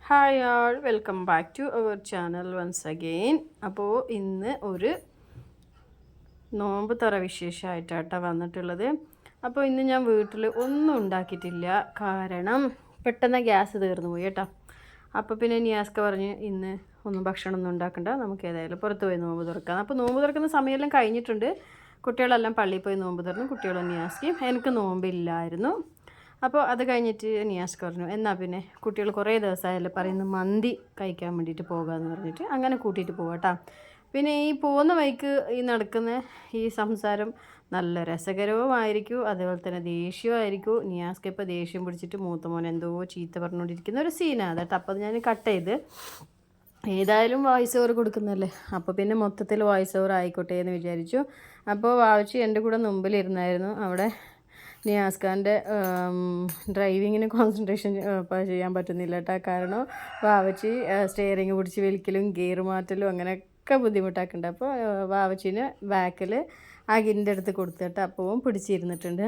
Hi all, welcome back to our channel once again. അപ്പോൾ ഇന്ന് ഒരു നോമ്പ് തുറ വിശേഷമായിട്ടാണ് വന്നിട്ടുള്ളത്. അപ്പോൾ ഇന്ന് ഞാൻ വീട്ടിൽ ഒന്നും ഉണ്ടാക്കിയിട്ടില്ല, കാരണം പെട്ടെന്ന് ഗ്യാസ് തീർന്നു പോയി കേട്ടോ. അപ്പോൾ പിന്നെ നിയാസ്ക പറഞ്ഞ് ഇന്ന് ഒന്നും ഭക്ഷണമൊന്നും ഉണ്ടാക്കണ്ട, നമുക്ക് ഏതായാലും പുറത്ത് പോയി നോമ്പ് തുറക്കാം. അപ്പോൾ നോമ്പ് തുറക്കുന്ന സമയമെല്ലാം കഴിഞ്ഞിട്ടുണ്ട്. കുട്ടികളെല്ലാം പള്ളിയിൽ പോയി നോമ്പ് തുറന്നു. കുട്ടികളും നിയാസ്കയും, എനിക്ക് നോമ്പില്ലായിരുന്നു. അപ്പോൾ അത് കഴിഞ്ഞിട്ട് നിയാസ്ക പറഞ്ഞു എന്നാൽ പിന്നെ കുട്ടികൾ കുറേ ദിവസമായാലും പറയുന്നു മന്തി കഴിക്കാൻ വേണ്ടിയിട്ട് പോകാമെന്ന് പറഞ്ഞിട്ട് അങ്ങനെ കൂട്ടിയിട്ട് പോകാം. പിന്നെ ഈ പോകുന്ന വഴിക്ക് ഈ നടക്കുന്ന ഈ സംസാരം നല്ല രസകരവുമായിരിക്കും, അതേപോലെ തന്നെ ദേഷ്യമായിരിക്കും. നിയാസ്ക ഇപ്പോൾ ദേഷ്യം പിടിച്ചിട്ട് മൂത്ത മോൻ എന്തോ ചീത്ത പറഞ്ഞുകൊണ്ടിരിക്കുന്ന ഒരു സീനാണ് കേട്ടോ. അപ്പോൾ അത് ഞാൻ കട്ട് ചെയ്ത് ഏതായാലും വോയിസ് ഓവർ കൊടുക്കുന്നല്ലേ, അപ്പോൾ പിന്നെ മൊത്തത്തിൽ വോയിസ് ഓവർ ആയിക്കോട്ടെ എന്ന് വിചാരിച്ചു. അപ്പോൾ വാവച്ചി എൻ്റെ കൂടെ മുമ്പിലിരുന്നായിരുന്നു. അവിടെ നിയാസ്കാൻ്റെ ഡ്രൈവിങ്ങിന് കോൺസെൻട്രേഷൻ ചെയ്യാൻ പറ്റുന്നില്ല കേട്ടോ. കാരണം വാവച്ചി സ്റ്റെയറിങ് പിടിച്ച് വലിക്കലും ഗിയർ മാറ്റലും അങ്ങനെയൊക്കെ ബുദ്ധിമുട്ടാക്കുന്നുണ്ട്. അപ്പോൾ വാവച്ചിന് ബാക്കിൽ ആ ഗിൻ്റെ അടുത്ത് കൊടുത്തിട്ട് അപ്പവും പിടിച്ചിരുന്നിട്ടുണ്ട്.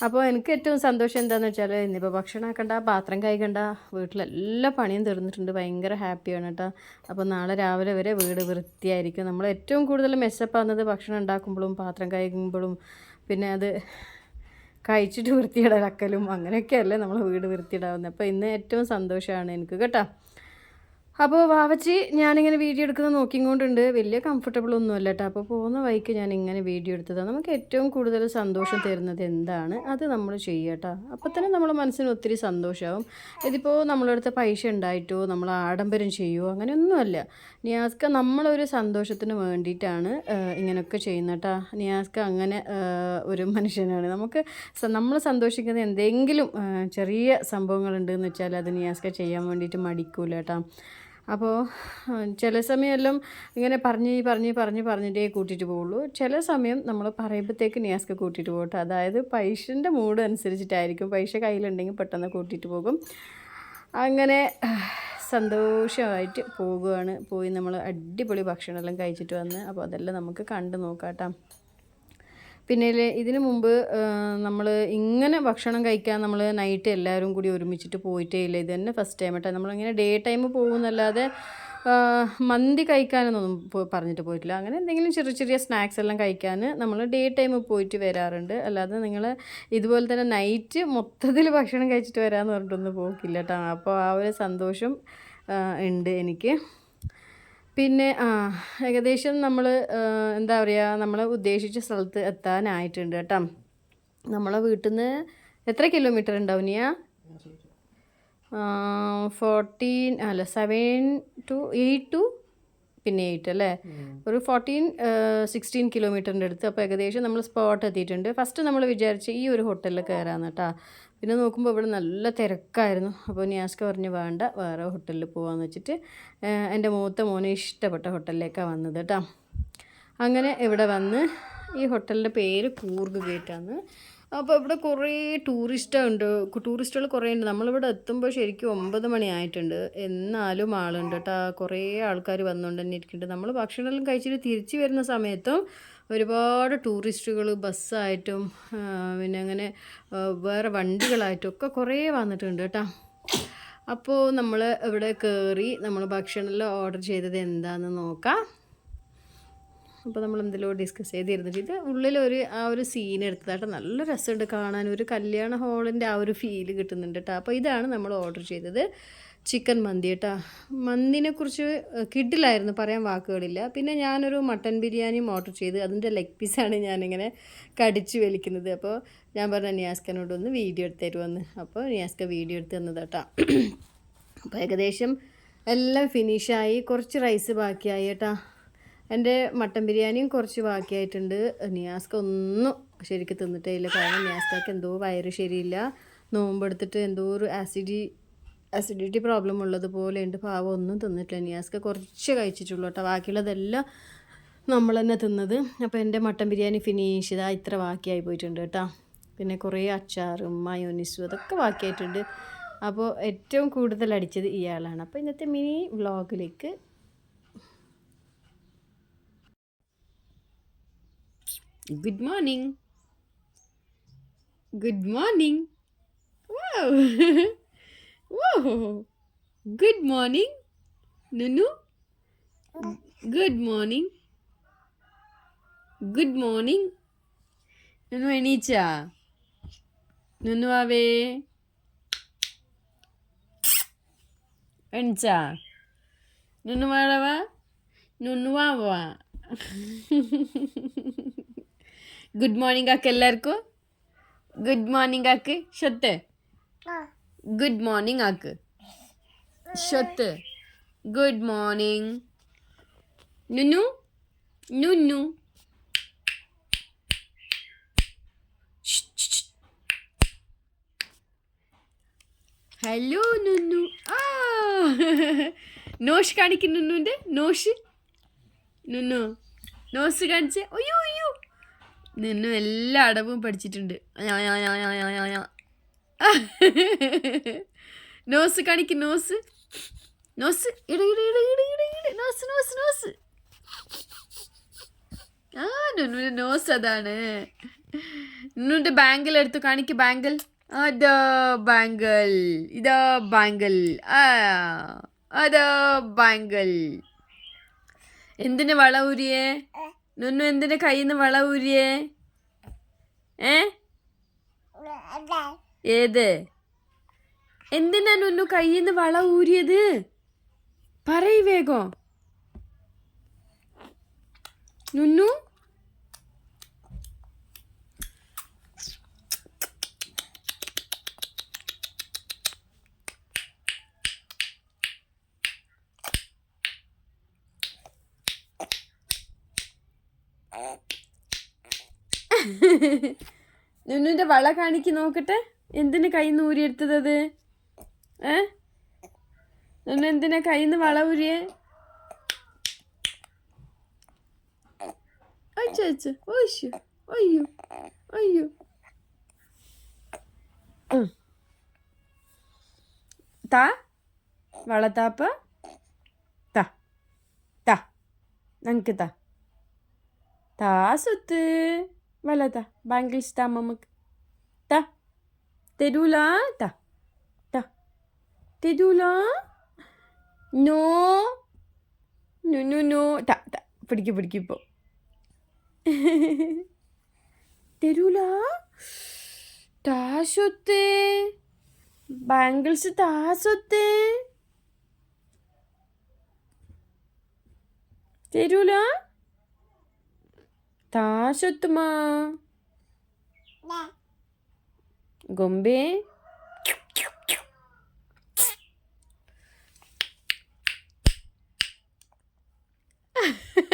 അപ്പോൾ എനിക്ക് ഏറ്റവും സന്തോഷം എന്താണെന്ന് വെച്ചാൽ ഇന്നിപ്പോൾ ഭക്ഷണം ആക്കണ്ട, പാത്രം കഴുകണ്ട, വീട്ടിലെല്ലാ പണിയും തീർന്നിട്ടുണ്ട്. ഭയങ്കര ഹാപ്പിയാണ് കേട്ടോ. അപ്പോൾ നാളെ രാവിലെ വരെ വീട് വൃത്തിയായിരിക്കും. നമ്മൾ ഏറ്റവും കൂടുതൽ മെസ്സപ്പാകുന്നത് ഭക്ഷണം ഉണ്ടാക്കുമ്പോഴും പാത്രം കഴുകുമ്പോഴും പിന്നെ അത് കഴിച്ചിട്ട് വൃത്തിയിടലക്കലും അങ്ങനെയൊക്കെയല്ലേ നമ്മൾ വീട് വൃത്തിയിടാവുന്നത്. അപ്പോൾ ഇന്ന് ഏറ്റവും സന്തോഷമാണ് എനിക്ക് കേട്ടോ. അപ്പോൾ വാവച്ചി ഞാനിങ്ങനെ വീഡിയോ എടുക്കുന്നത് നോക്കിക്കൊണ്ടുണ്ട്. വലിയ കംഫർട്ടബിൾ ഒന്നുമല്ല കേട്ടോ. അപ്പോൾ പോകുന്ന വഴിക്ക് ഞാൻ ഇങ്ങനെ വീഡിയോ എടുത്തതാണ്. നമുക്ക് ഏറ്റവും കൂടുതൽ സന്തോഷം തരുന്നത് എന്താണ് അത് നമ്മൾ ചെയ്യുക കേട്ടോ. അപ്പോൾ തന്നെ നമ്മുടെ മനസ്സിന് ഒത്തിരി സന്തോഷമാവും. ഇതിപ്പോൾ നമ്മളടുത്ത് പൈസ ഉണ്ടായിട്ടോ നമ്മൾ ആഡംബരം ചെയ്യുമോ അങ്ങനെയൊന്നുമല്ല. നിയാസ്ക നമ്മളൊരു സന്തോഷത്തിന് വേണ്ടിയിട്ടാണ് ഇങ്ങനെയൊക്കെ ചെയ്യുന്നത് കേട്ടോ. നിയാസ്ക അങ്ങനെ ഒരു മനുഷ്യനാണ്. നമ്മൾ സന്തോഷിക്കുന്ന എന്തെങ്കിലും ചെറിയ സംഭവങ്ങളുണ്ടെന്ന് വെച്ചാൽ അത് നിയാസ്ക ചെയ്യാൻ വേണ്ടിയിട്ട് മടിക്കൂല കേട്ടോ. അപ്പോൾ ചില സമയമെല്ലാം ഇങ്ങനെ പറഞ്ഞിട്ടേ കൂട്ടിയിട്ട് പോവുള്ളൂ. ചില സമയം നമ്മൾ പറയുമ്പോഴത്തേക്ക് നിയാസ്ക കൂട്ടിയിട്ട് പോകട്ടെ. അതായത് പൈസൻ്റെ മൂഡ് അനുസരിച്ചിട്ടായിരിക്കും. പൈസ കയ്യിലുണ്ടെങ്കിൽ പെട്ടെന്ന് കൂട്ടിയിട്ട് പോകും. അങ്ങനെ സന്തോഷമായിട്ട് പോകുകയാണ്. പോയി നമ്മൾ അടിപൊളി ഭക്ഷണമെല്ലാം കഴിച്ചിട്ട് വന്ന് അപ്പോൾ അതെല്ലാം നമുക്ക് കണ്ടു നോക്കാം കേട്ടോ. പിന്നെ ഇതിനു മുമ്പ് നമ്മൾ ഇങ്ങനെ ഭക്ഷണം കഴിക്കാൻ നമ്മൾ നൈറ്റ് എല്ലാവരും കൂടി ഒരുമിച്ചിട്ട് പോയിട്ടേ ഇല്ല. ഇത് തന്നെ ഫസ്റ്റ് ടൈം കേട്ടോ. നമ്മളിങ്ങനെ ഡേ ടൈം പോകുന്നല്ലാതെ മന്തി കഴിക്കാനൊന്നും പറഞ്ഞിട്ട് പോയിട്ടില്ല. അങ്ങനെ എന്തെങ്കിലും ചെറിയ ചെറിയ സ്നാക്സ് എല്ലാം കഴിക്കാൻ നമ്മൾ ഡേ ടൈം പോയിട്ട് വരാറുണ്ട്. അല്ലാതെ നിങ്ങൾ ഇതുപോലെ തന്നെ നൈറ്റ് മൊത്തത്തിൽ ഭക്ഷണം കഴിച്ചിട്ട് വരാമെന്ന് പറഞ്ഞിട്ടൊന്നും പോക്കില്ല കേട്ടോ. അപ്പോൾ ആ ഒരു സന്തോഷം ഉണ്ട് എനിക്ക്. പിന്നെ ഏകദേശം നമ്മൾ എന്താ പറയുക, നമ്മൾ ഉദ്ദേശിച്ച സ്ഥലത്ത് എത്താനായിട്ടുണ്ട് കേട്ടോ. നമ്മളെ വീട്ടിൽ നിന്ന് എത്ര കിലോമീറ്റർ ഉണ്ടാവും നീ? 7 to 8 പിന്നെ 8 അല്ലേ, ഒരു 16 കിലോമീറ്ററിൻ്റെ അടുത്ത്. അപ്പോൾ ഏകദേശം നമ്മൾ സ്പോട്ട് എത്തിയിട്ടുണ്ട്. ഫസ്റ്റ് നമ്മൾ വിചാരിച്ച് ഈ ഒരു ഹോട്ടലിൽ കയറാമെന്ന് കേട്ടോ. പിന്നെ നോക്കുമ്പോൾ ഇവിടെ നല്ല തിരക്കായിരുന്നു. അപ്പോൾ നിയാസ്ക പറഞ്ഞു വേണ്ട, വേറെ ഹോട്ടലിൽ പോകാമെന്ന് വെച്ചിട്ട് എൻ്റെ മൂത്ത മോന് ഇഷ്ടപ്പെട്ട ഹോട്ടലിലേക്കാണ് വന്നത് കേട്ടോ. അങ്ങനെ ഇവിടെ വന്ന് ഈ ഹോട്ടലിൻ്റെ പേര് കൂർഗ് ഗേറ്റാണ്. അപ്പോൾ ഇവിടെ കുറേ ടൂറിസ്റ്റുകൾ കുറേ ഉണ്ട്. നമ്മളിവിടെ എത്തുമ്പോൾ ശരിക്കും 9 മണി ആയിട്ടുണ്ട്. എന്നാലും ആളുണ്ട് കേട്ടോ. കുറേ ആൾക്കാർ വന്നുകൊണ്ട് തന്നെ ഇരിക്കുന്നുണ്ട്. നമ്മൾ ഭക്ഷണമെല്ലാം കഴിച്ചിട്ട് തിരിച്ച് വരുന്ന സമയത്തും ഒരുപാട് ടൂറിസ്റ്റുകൾ ബസ്സായിട്ടും പിന്നെ അങ്ങനെ വേറെ വണ്ടികളായിട്ടും ഒക്കെ കുറേ വന്നിട്ടുണ്ട് കേട്ടോ. അപ്പോൾ നമ്മൾ ഇവിടെ കയറി നമ്മൾ ഭക്ഷണമെല്ലാം ഓർഡർ ചെയ്തത് എന്താണെന്ന് നോക്കാം. അപ്പോൾ നമ്മൾ എന്തെല്ലോ ഡിസ്കസ് ചെയ്തിരുന്നിട്ട് ഇത് ഉള്ളിലൊരു ആ ഒരു സീൻ എടുത്തതായിട്ട് നല്ല രസമുണ്ട് കാണാൻ. ഒരു കല്യാണ ഹാളിൻ്റെ ആ ഒരു ഫീല് കിട്ടുന്നുണ്ട് കേട്ടോ. അപ്പോൾ ഇതാണ് നമ്മൾ ഓർഡർ ചെയ്തത്, ചിക്കൻ മന്തി കേട്ടോ. മന്തിനെക്കുറിച്ച് കിഡിലായിരുന്നു, പറയാൻ വാക്കുകളില്ല. പിന്നെ ഞാനൊരു മട്ടൻ ബിരിയാണിയും ഓർഡർ ചെയ്ത് അതിൻ്റെ ലെഗ് പീസാണ് ഞാനിങ്ങനെ കടിച്ച് വലിക്കുന്നത്. അപ്പോൾ ഞാൻ പറഞ്ഞ നിയാസ്കനോടൊന്ന് വീഡിയോ എടുത്ത് തരുമെന്ന്. അപ്പോൾ നിയാസ്ക വീഡിയോ എടുത്ത് തന്നത് കേട്ടോ. അപ്പോൾ ഏകദേശം എല്ലാം ഫിനിഷായി. കുറച്ച് റൈസ് ബാക്കിയായി കേട്ടോ. എൻ്റെ മട്ടൻ ബിരിയാണിയും കുറച്ച് ബാക്കിയായിട്ടുണ്ട്. നിയാസ്ക ഒന്നും ശരിക്കും തിന്നിട്ടേ ഇല്ല. കാരണം നിയാസ്കക്ക് എന്തോ വയറ് ശരിയില്ല, നോമ്പെടുത്തിട്ട് എന്തോ ഒരു ആസിഡിറ്റി പ്രോബ്ലം ഉള്ളതുപോലെ ഉണ്ട്. പാവം ഒന്നും തിന്നിട്ടില്ല. നിയാസ്ക കുറച്ച് കഴിച്ചിട്ടുള്ളൂ കേട്ടോ. ബാക്കിയുള്ളതെല്ലാം നമ്മൾ തന്നെ തിന്നത്. അപ്പോൾ എൻ്റെ മട്ടൻ ബിരിയാണി ഫിനിഷ് ഇതാ ഇത്ര ബാക്കിയായി പോയിട്ടുണ്ട് കേട്ടോ. പിന്നെ കുറേ അച്ചാറും മയോനീസും അതൊക്കെ ബാക്കിയായിട്ടുണ്ട്. അപ്പോൾ ഏറ്റവും കൂടുതൽ അടിച്ചത് ഇയാളാണ്. അപ്പോൾ ഇന്നത്തെ മിനി വ്ളോഗിലേക്ക് Good morning. Good morning. Wow. Wow. Good morning നുനു. Good morning. Good morning. നുനു എണീച്ചാ? നുനു ആവേ എണീച്ചാ? നുനു വാഴവാ. നുനു വാവാ. ഗുഡ് മോർണിംഗ് ആക്ക് എല്ലാവർക്കും. ഗുഡ് മോർണിംഗ് ആക്ക് ഷൊത്ത്. ഗുഡ് മോർണിംഗ് ആക്ക് ഷൊത്ത്. ഗുഡ് മോർണിംഗ് നുനു. നുനു. ഹലോ നുനു. ആ നോഷ് കാണിക്കും നുന്നുൻ്റെ നോഷ്. നുനു നോസ് കാണിച്ച്. അയ്യോ അയ്യോ. നുന്നു എല്ലാ അടവും പഠിച്ചിട്ടുണ്ട്. നോസ് കാണിക്കും. Nose nose. ഇട ഇട ഇട ഇട ഇട ഇട. Nose nose nose. ആ നുന്നുവിൻ്റെ നോസ് അതാണ്. നുന്നുവിൻ്റെ ബാങ്കിൾ എടുത്തു കാണിക്ക്. ബാങ്കിൾ. അതാ ബാങ്കിൾ. ഇതാ ബാങ്കിൾ. ആ അതാ ബാങ്കിൾ. എന്തിന് വള ഊരിയേ? നുന്നു എന്തിന്റെ കയ്യിൽ നിന്ന് വള ഊരിയേ? ഏത്? എന്തിനാ നുന്നു കയ്യിൽ നിന്ന് വള ഊരിയത്? പറയ് വേഗം നുന്നു. നുന്നുവിൻ്റെ വള കാണിക്ക് നോക്കട്ടെ. എന്തിന് കയ്യിൽ നിന്ന് ഊരിയെടുത്തത് അത്? നുന്നു എന്തിനാ കയ്യിൽ നിന്ന് വള ഊരിയേ? അച്ഛ ഓശു. അയ്യോ അയ്യോ. താ വളത്താപ്പ. താ താ നമുക്ക് താ. താ സ്വത്ത്. വളതാ ബാംഗിൾസ് താ അമ്മമ്മക്ക്. താ തരൂല. താ താ തരൂല. No no no. താ താ പിടിക്കും പിടിക്കും. ഇപ്പോൾ തരൂല. താ സ്വത്ത്. ബാംഗിൾസ് താ സ്വത്ത്. തരൂല. താ സ്വത്തുമാ. ഗൊമ്പേ.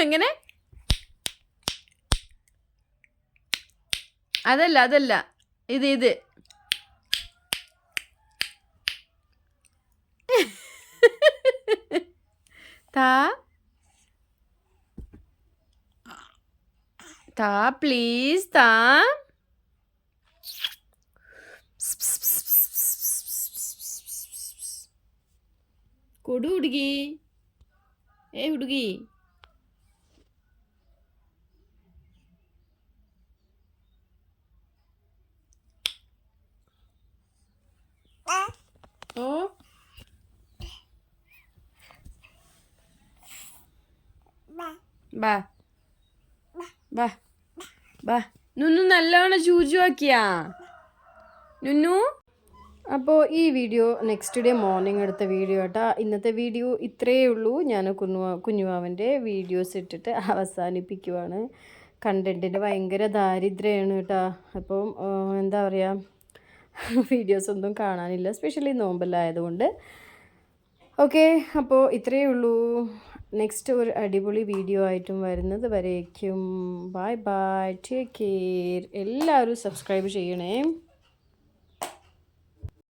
എങ്ങനെ? അതല്ല അതല്ല ഇത് ഇത്. താ താ പ്ലീസ് താ. ಕೊಡು ಹುಡುಗಿ. ಏ ಹುಡುಗಿ. ഓ ബാ ബാ ബാ. നുന്നു നല്ലോണം ചൂചു ആക്കിയാ നുന്നു. അപ്പോൾ ഈ വീഡിയോ നെക്സ്റ്റ് ഡേ മോർണിംഗ് എടുത്ത വീഡിയോ കേട്ടോ. ഇന്നത്തെ വീഡിയോ ഇത്രയേ ഉള്ളൂ. ഞാൻ കുഞ്ഞുമാവൻ്റെ വീഡിയോസ് ഇട്ടിട്ട് അവസാനിപ്പിക്കുവാണ്. കണ്ടൻറ്റിൻ്റെ ഭയങ്കര ദാരിദ്ര്യമാണ് കേട്ടോ. അപ്പം എന്താ പറയുക, വീഡിയോസ് ഒന്നും കാണാനില്ല, സ്പെഷ്യലി നോമ്പല്ലായതുകൊണ്ട്. ഓക്കെ, അപ്പോൾ ഇത്രയേ ഉള്ളൂ. നെക്സ്റ്റ് ഒരു അടിപൊളി വീഡിയോ ആയിട്ടും വരുന്നത് വരേക്കും ബൈ ബൈ, ടേക്ക് കെയർ. എല്ലാവരും സബ്സ്ക്രൈബ് ചെയ്യണേ.